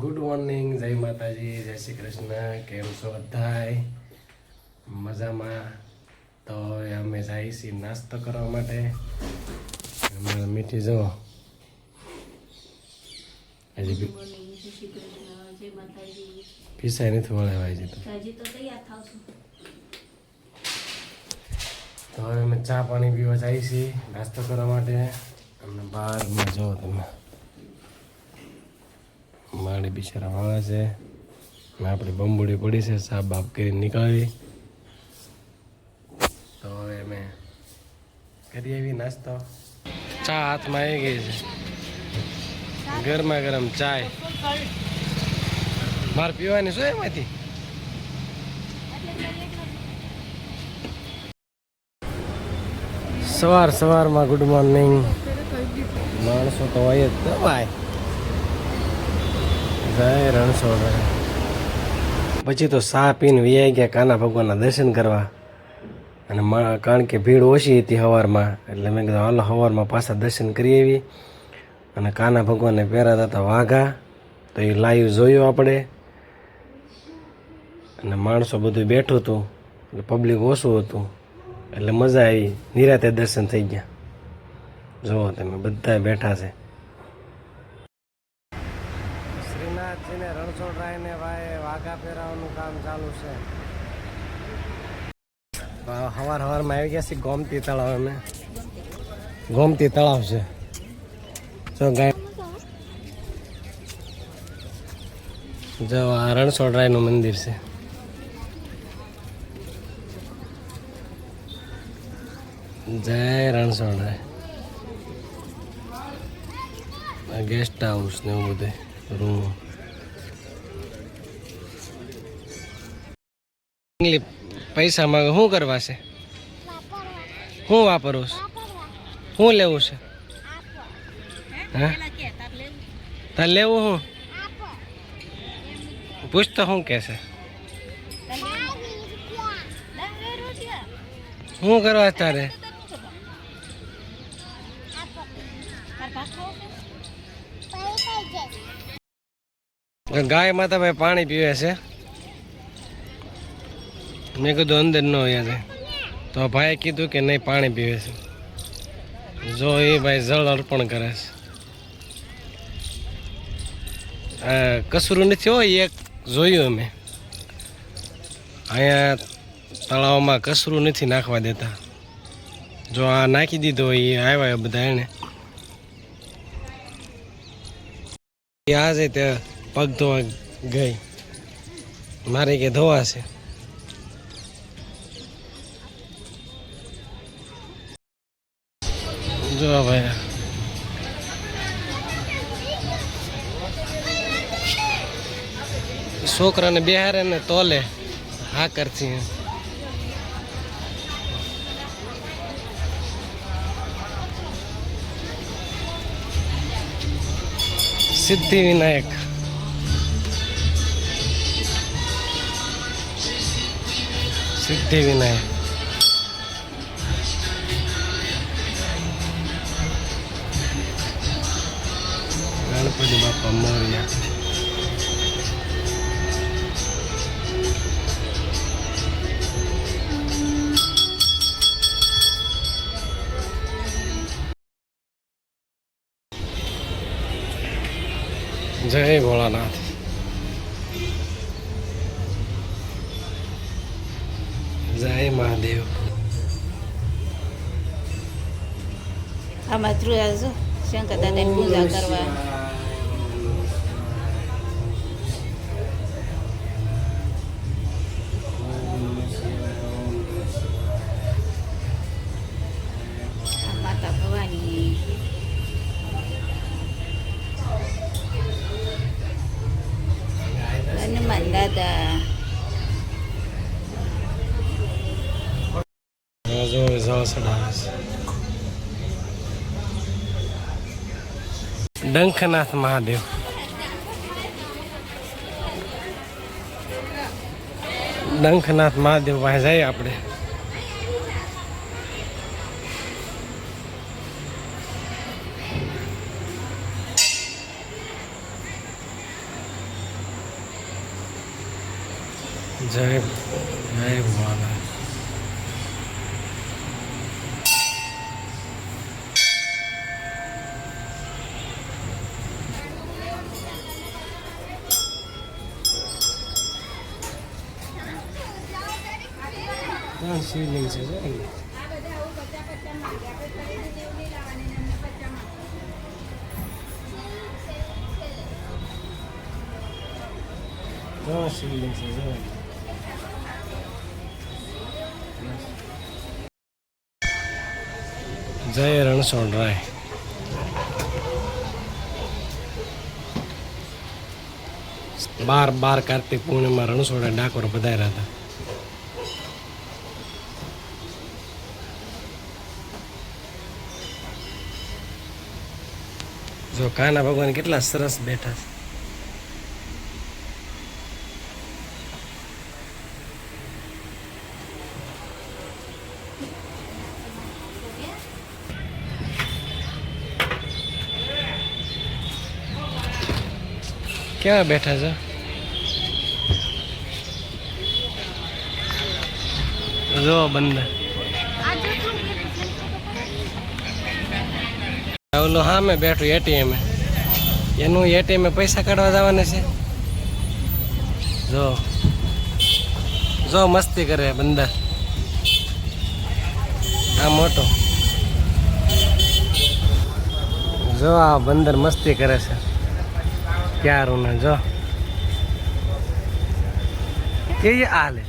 Good morning, જય માતાજી, જય શ્રી કૃષ્ણ. કેમ છો બધાય? મજામાં? તો અમે જઈએ છીએ નાસ્તો કરવા માટે. અમારા મીઠી જો હજી પીસાય નથી વળેવા હજી તો હવે અમે ચા પાણી પીવા જઈએ છીએ નાસ્તો કરવા માટે. અમને બહારમાં જો તમે મારી બિચારા વાળા છે ને આપણી બંબુડી પડી છે, સાફ બાપ કરીને નીકળવી. તો હવે અમે કરીએ એવી નાસ્તો. ચા હાથમાં આવી ગઈ છે, ગરમા ગરમ ચાય મારે પીવાની શું એમાંથી. સવારમાં ગુડ મોર્નિંગ. માણસો તો હોય જ તો ભાઈ. જય રણછોડ. પછી તો સા પીને વ્યાઈ ગયા કાના ભગવાનના દર્શન કરવા. અને કારણ કે ભીડ ઓછી હતી સવારમાં, એટલે મેં કીધું હાલો સવારમાં પાછા દર્શન કરી આવી. અને કાના ભગવાનને પહેરાતા હતા વાઘા, તો એ લાઈવ જોયું આપણે. અને માણસો બધું બેઠું હતું એટલે પબ્લિક ઓછું હતું એટલે મજા આવી, નિરાતે દર્શન થઈ ગયા. જુઓ તમે બધા બેઠા છે. શ્રીનાથજીને રણછોડરાયને ભાઈ વાઘા પહેરાવાનું કામ ચાલુ છે. સવારમાં આવી ગયા છે ગોમતી તળાવ. અમે ગોમતી તળાવ છે. જો ગાય જો આ રણછોડરાયનું મંદિર છે. જય રણછોડરાય. ગેસ્ટ હાઉસ ને એવું બધું રૂમ. પૈસા માંગે શું કરવા છે? શું વાપરવું છે? શું લેવું છે? હા તાર લેવું શું? પૂછતો શું કે છે? શું કરવા તારે? ગાય માતા ભાઈ પાણી પીવે છે. મેં કીધું અંદર ન હોય છે, તો ભાઈએ કીધું કે નહીં પાણી પીવે છે. જો એ ભાઈ જળ અર્પણ કરે છે. કસરું નથી હોય, એક જોયું અમે અહીંયા તળાવમાં કસરું નથી નાખવા દેતા. જો આ નાખી દીધો હોય એ આવ્યા બધા એને આ છે તે પગ ધોવા ગઈ. મારે કે ધોવા છે. જો ભાઈ છોકરાને બેહારે ને તોલે હા કરતી. સિદ્ધિ વિનાયક. સિદ્ધિ વિનાયક. ગણપતિ બાપા મોર્યા. જય ભોળાનાથ. જય મહાદેવ. આમાં ધ્રુવ શંકર દાદાની પૂજા કરવા. માતા ભવાની. હનુમાન દાદા. જો જળ ચડાવે છે. ડંખનાથ મહાદેવ. ડંખનાથ મહાદેવ પાસે જઈએ આપણે. જય જય ભોળાનાથ. ત્રણ શિવલિંગ છે જો અહીં. ત્રણ શિવલિંગ છે જો અહીં. જય રણછોડરાય. બાર કાર્તિક પૂર્ણિમા રણછોડા ડાકોર પધાર્યા હતા. જો કાના ભગવાન કેટલા સરસ બેઠા છે. ક્યાં બેઠા છે? જો બંને ઓલો હા મેં બેઠું એટીએમ એનું એટીએમ પૈસા કાઢવા જવાના છે. જો જો મસ્તી કરે બંદર. આ મોટો જો આ બંદર મસ્તી કરે છે. ક્યારું ને જો કે હાલે.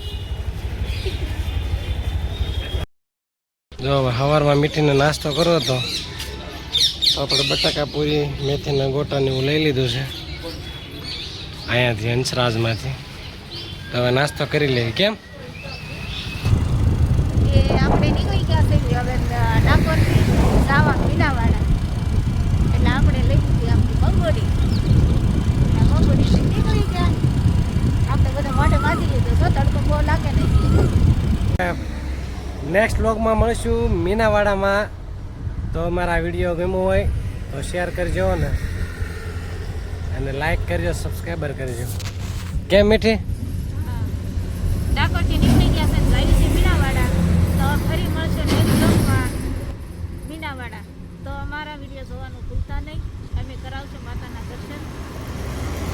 જો સવારમાં મીઠીનો નાસ્તો કરો તો આપણે બટાકા પૂરી મેથીના ગોટાને એવું લઈ લીધું છે અહીંયાથી હંસરાજમાંથી. તો હવે નાસ્તો કરી લઈએ. કેમ એ આપણે નીકળી ગયા છે હવે ડાકોરથી જાવા મીનાવાડા, એટલે આપણે લઈ લીધી આપણી બંગોડી. બંગોડીથી નીકળી ગયા આપણે બધા મોઢે બાંધી લીધું. જો તડકો બહુ લાગે નહીં. નેક્સ્ટ વ્લોગમાં મળીશું મીનાવાડામાં. તો મારા વિડીયો ગમ્યો હોય તો શેર કરજો ને અને લાઈક કરજો, સબસ્ક્રાઈબર કરજો. કેમ મીઠી?